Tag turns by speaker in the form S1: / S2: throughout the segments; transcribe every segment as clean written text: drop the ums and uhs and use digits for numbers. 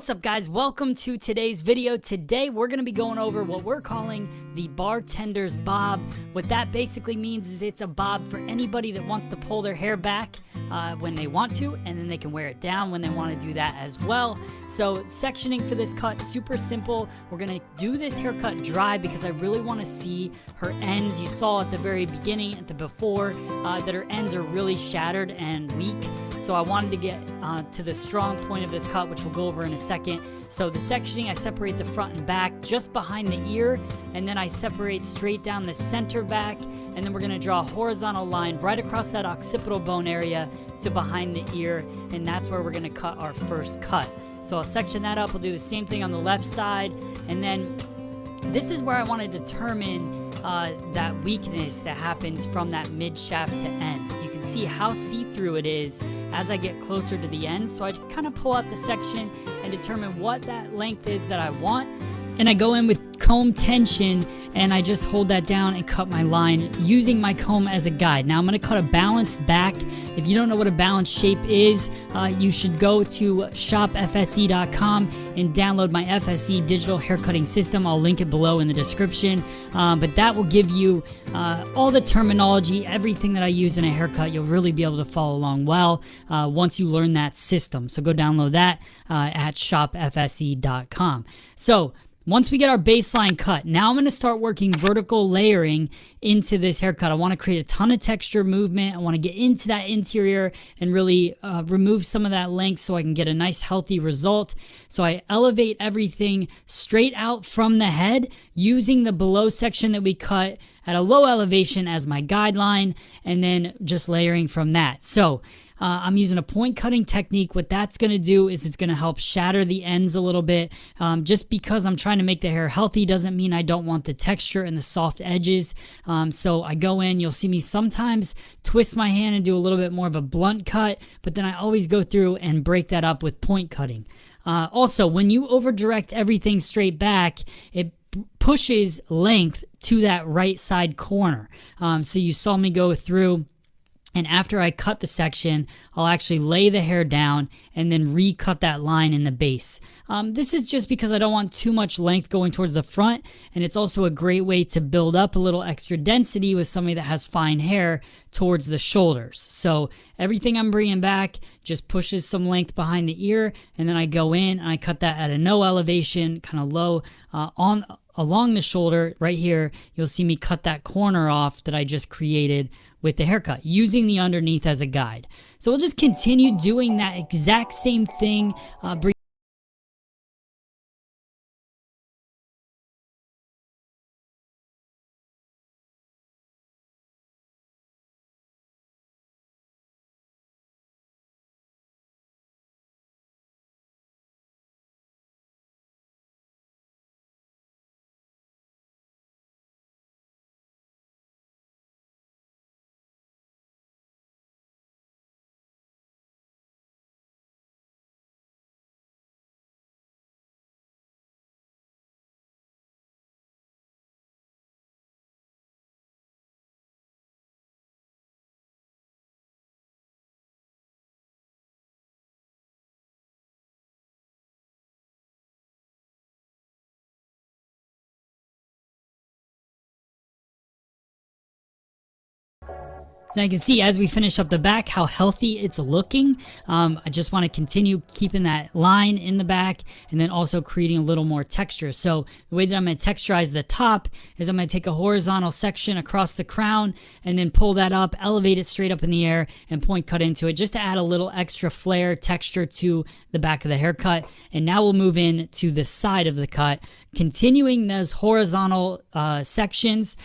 S1: What's up, guys? Welcome to today's video. Today we're going to be going over what we're calling the bartender's bob. What that basically means is it's a bob for anybody that wants to pull their hair back when they want to, and then they can wear it down when they want to do that as well. So sectioning for this cut, super simple. We're going to do this haircut dry because I really want to see her ends. You saw at the very beginning, at the before, that her ends are really shattered and weak. So I wanted to get to the strong point of this cut, which we'll go over in a second. So the sectioning, I separate the front and back just behind the ear, and then I separate straight down the center back, and then we're going to draw a horizontal line right across that occipital bone area to behind the ear, and that's where we're going to cut our first cut. So I'll section that up. We'll do the same thing on the left side, and then this is where I want to determine that weakness that happens from that mid shaft to end. So you can see how see-through it is as I get closer to the end. So I kind of pull out the section and determine what that length is that I want. And I go in with comb tension and I just hold that down and cut my line using my comb as a guide. Now I'm going to cut a balanced back. If you don't know what a balanced shape is, you should go to shopfse.com and download my FSE digital haircutting system. I'll link it below in the description. But that will give you all the terminology, everything that I use in a haircut. You'll really be able to follow along well once you learn that system. So go download that at shopfse.com. So once we get our baseline cut, now I'm going to start working vertical layering into this haircut. I want to create a ton of texture movement. I want to get into that interior and really remove some of that length so I can get a nice healthy result. So I elevate everything straight out from the head using the below section that we cut at a low elevation as my guideline, and then just layering from that. So I'm using a point cutting technique. What that's going to do is it's going to help shatter the ends a little bit. Just because I'm trying to make the hair healthy doesn't mean I don't want the texture and the soft edges. So I go in, you'll see me sometimes twist my hand and do a little bit more of a blunt cut, but then I always go through and break that up with point cutting. Also, when you over direct everything straight back, it pushes length to that right side corner. So you saw me go through, and after I cut the section, I'll actually lay the hair down and then recut that line in the base. This is just because I don't want too much length going towards the front, and it's also a great way to build up a little extra density with somebody that has fine hair towards the shoulders. So everything I'm bringing back just pushes some length behind the ear, and then I go in and I cut that at a no elevation, kind of low along the shoulder right here. You'll see me cut that corner off that I just created with the haircut, using the underneath as a guide. So we'll just continue doing that exact same thing. So you can see as we finish up the back how healthy it's looking. I just want to continue keeping that line in the back and then also creating a little more texture. So the way that I'm going to texturize the top is I'm going to take a horizontal section across the crown and then pull that up, elevate it straight up in the air, and point cut into it just to add a little extra flair texture to the back of the haircut. And now we'll move in to the side of the cut, continuing those horizontal sections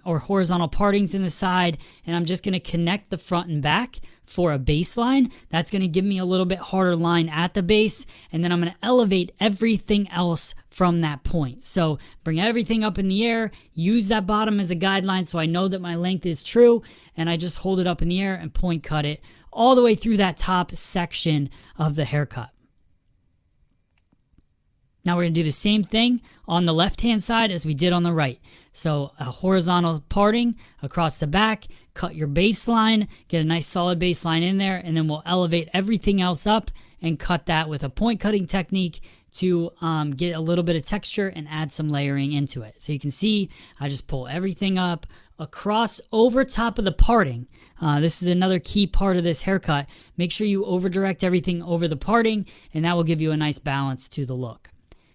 S1: or horizontal partings in the side, and I'm just going to connect the front and back for a baseline. That's going to give me a little bit harder line at the base, and then I'm going to elevate everything else from that point. So bring everything up in the air, use that bottom as a guideline so I know that my length is true, and I just hold it up in the air and point cut it all the way through that top section of the haircut. Now we're going to do the same thing on the left-hand side as we did on the right. So a horizontal parting across the back, cut your baseline, get a nice solid baseline in there, and then we'll elevate everything else up and cut that with a point cutting technique to get a little bit of texture and add some layering into it. So you can see I just pull everything up across over top of the parting. This is another key part of this haircut. Make sure you over direct everything over the parting, and that will give you a nice balance to the look.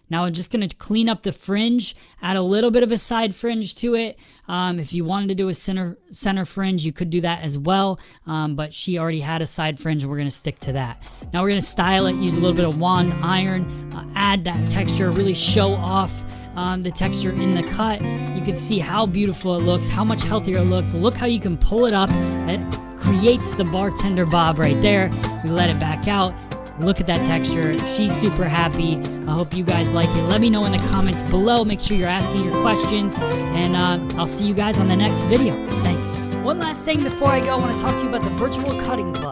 S1: Now I'm just going to clean up the fringe, add a little bit of a side fringe to it. If you wanted to do a center fringe, you could do that as well, but she already had a side fringe and we're going to stick to that. Now we're going to style it, use a little bit of wand iron, add that texture, really show off the texture in the cut. You can see how beautiful it looks, how much healthier it looks. Look how you can pull it up. It creates the bartender bob right there. We let it back out. Look at that texture. She's super happy. I hope you guys like it. Let me know in the comments below. Make sure you're asking your questions, and I'll see you guys on the next video. Thanks. One last thing before I go, I want to talk to you about the Virtual Cutting Club.